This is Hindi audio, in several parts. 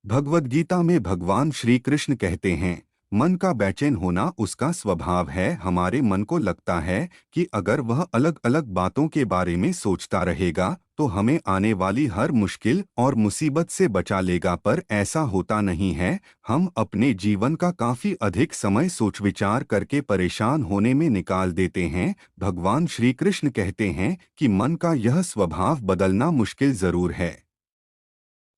भगवद गीता में भगवान श्री कृष्ण कहते हैं, मन का बेचैन होना उसका स्वभाव है। हमारे मन को लगता है कि अगर वह अलग अलग बातों के बारे में सोचता रहेगा तो हमें आने वाली हर मुश्किल और मुसीबत से बचा लेगा, पर ऐसा होता नहीं है। हम अपने जीवन का काफी अधिक समय सोच विचार करके परेशान होने में निकाल देते हैं। भगवान श्री कृष्ण कहते हैं कि मन का यह स्वभाव बदलना मुश्किल जरूर है,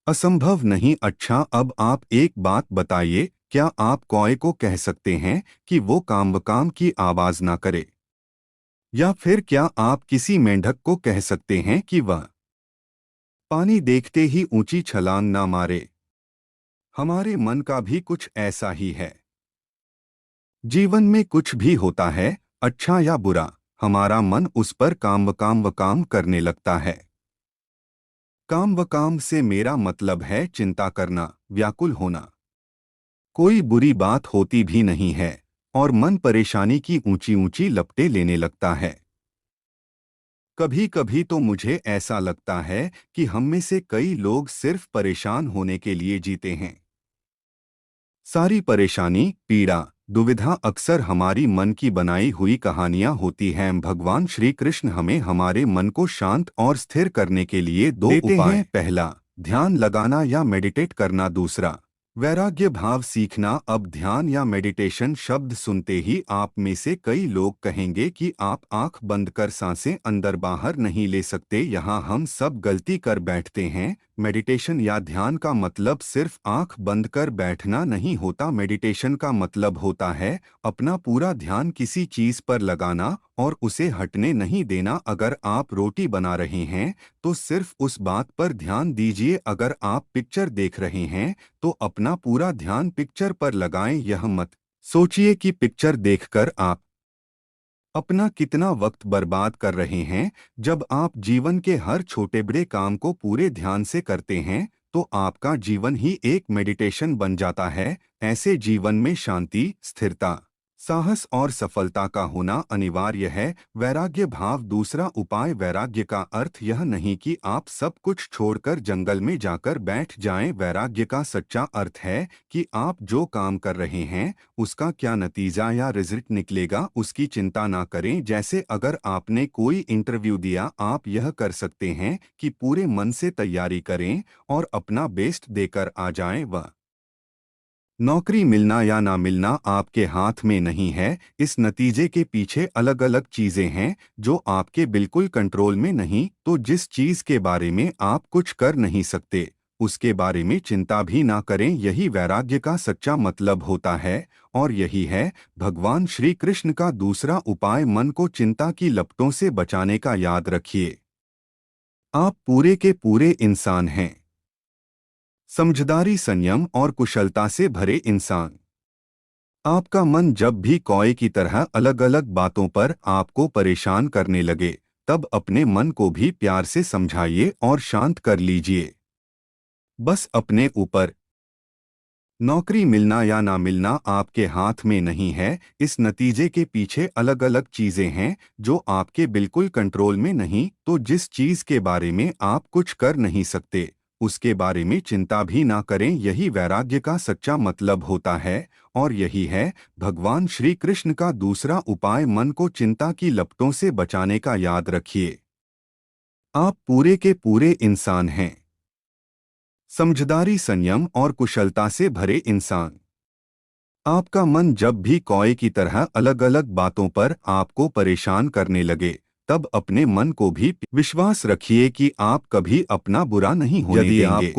असंभव नहीं। अच्छा, अब आप एक बात बताइए, क्या आप कौए को कह सकते हैं कि वो काम की आवाज ना करे? या फिर क्या आप किसी मेंढक को कह सकते हैं कि वह पानी देखते ही ऊंची छलांग ना मारे? हमारे मन का भी कुछ ऐसा ही है। जीवन में कुछ भी होता है, अच्छा या बुरा, हमारा मन उस पर काम करने लगता है। काम से मेरा मतलब है चिंता करना, व्याकुल होना। कोई बुरी बात होती भी नहीं है और मन परेशानी की ऊंची ऊंची लपटें लेने लगता है। कभी कभी तो मुझे ऐसा लगता है कि हम में से कई लोग सिर्फ परेशान होने के लिए जीते हैं। सारी परेशानी, पीड़ा, दुविधा अक्सर हमारी मन की बनाई हुई कहानियां होती हैं। भगवान श्री कृष्ण हमें हमारे मन को शांत और स्थिर करने के लिए दो उपाय हैं। पहला, ध्यान लगाना या मेडिटेट करना। दूसरा, वैराग्य भाव सीखना। अब ध्यान या मेडिटेशन शब्द सुनते ही आप में से कई लोग कहेंगे कि आप आंख बंद कर सांसें अंदर बाहर नहीं ले सकते। यहाँ हम सब गलती कर बैठते हैं। मेडिटेशन या ध्यान का मतलब सिर्फ आंख बंद कर बैठना नहीं होता। मेडिटेशन का मतलब होता है अपना पूरा ध्यान किसी चीज पर लगाना और उसे हटने नहीं देना। अगर आप रोटी बना रहे हैं तो सिर्फ उस बात पर ध्यान दीजिए। अगर आप पिक्चर देख रहे हैं तो अपना पूरा ध्यान पिक्चर पर लगाएं। यह मत सोचिए कि पिक्चर देखकर आप अपना कितना वक्त बर्बाद कर रहे हैं। जब आप जीवन के हर छोटे बड़े काम को पूरे ध्यान से करते हैं तो आपका जीवन ही एक मेडिटेशन बन जाता है। ऐसे जीवन में शांति, स्थिरता, साहस और सफलता का होना अनिवार्य है। वैराग्य भाव। दूसरा उपाय, वैराग्य का अर्थ यह नहीं कि आप सब कुछ छोड़कर जंगल में जाकर बैठ जाएं। वैराग्य का सच्चा अर्थ है कि आप जो काम कर रहे हैं उसका क्या नतीजा या रिजल्ट निकलेगा उसकी चिंता ना करें। जैसे अगर आपने कोई इंटरव्यू दिया, आप यह कर सकते हैं कि पूरे मन से तैयारी करें और अपना बेस्ट देकर आ जाएं। वह नौकरी मिलना या ना मिलना आपके हाथ में नहीं है। इस नतीजे के पीछे अलग अलग चीजें हैं जो आपके बिल्कुल कंट्रोल में नहीं। तो जिस चीज के बारे में आप कुछ कर नहीं सकते उसके बारे में चिंता भी ना करें। यही वैराग्य का सच्चा मतलब होता है और यही है भगवान श्री कृष्ण का दूसरा उपाय। मन को चिंता की लपटों से बचाने का याद रखिए, आप पूरे के पूरे इंसान हैं। समझदारी, संयम और कुशलता से भरे इंसान। आपका मन जब भी कौए की तरह अलग अलग बातों पर आपको परेशान करने लगे तब अपने मन को भी प्यार से समझाइए और शांत कर लीजिए। बस अपने ऊपर नौकरी मिलना या ना मिलना आपके हाथ में नहीं है। इस नतीजे के पीछे अलग अलग चीजें हैं जो आपके बिल्कुल कंट्रोल में नहीं। तो जिस चीज के बारे में आप कुछ कर नहीं सकते उसके बारे में चिंता भी ना करें। यही वैराग्य का सच्चा मतलब होता है और यही है भगवान श्री कृष्ण का दूसरा उपाय। मन को चिंता की लपटों से बचाने का याद रखिए, आप पूरे के पूरे इंसान हैं। समझदारी, संयम और कुशलता से भरे इंसान। आपका मन जब भी कौए की तरह अलग अलग बातों पर आपको परेशान करने लगे तब अपने मन को भी विश्वास रखिए कि आप कभी अपना बुरा नहीं होने देंगे।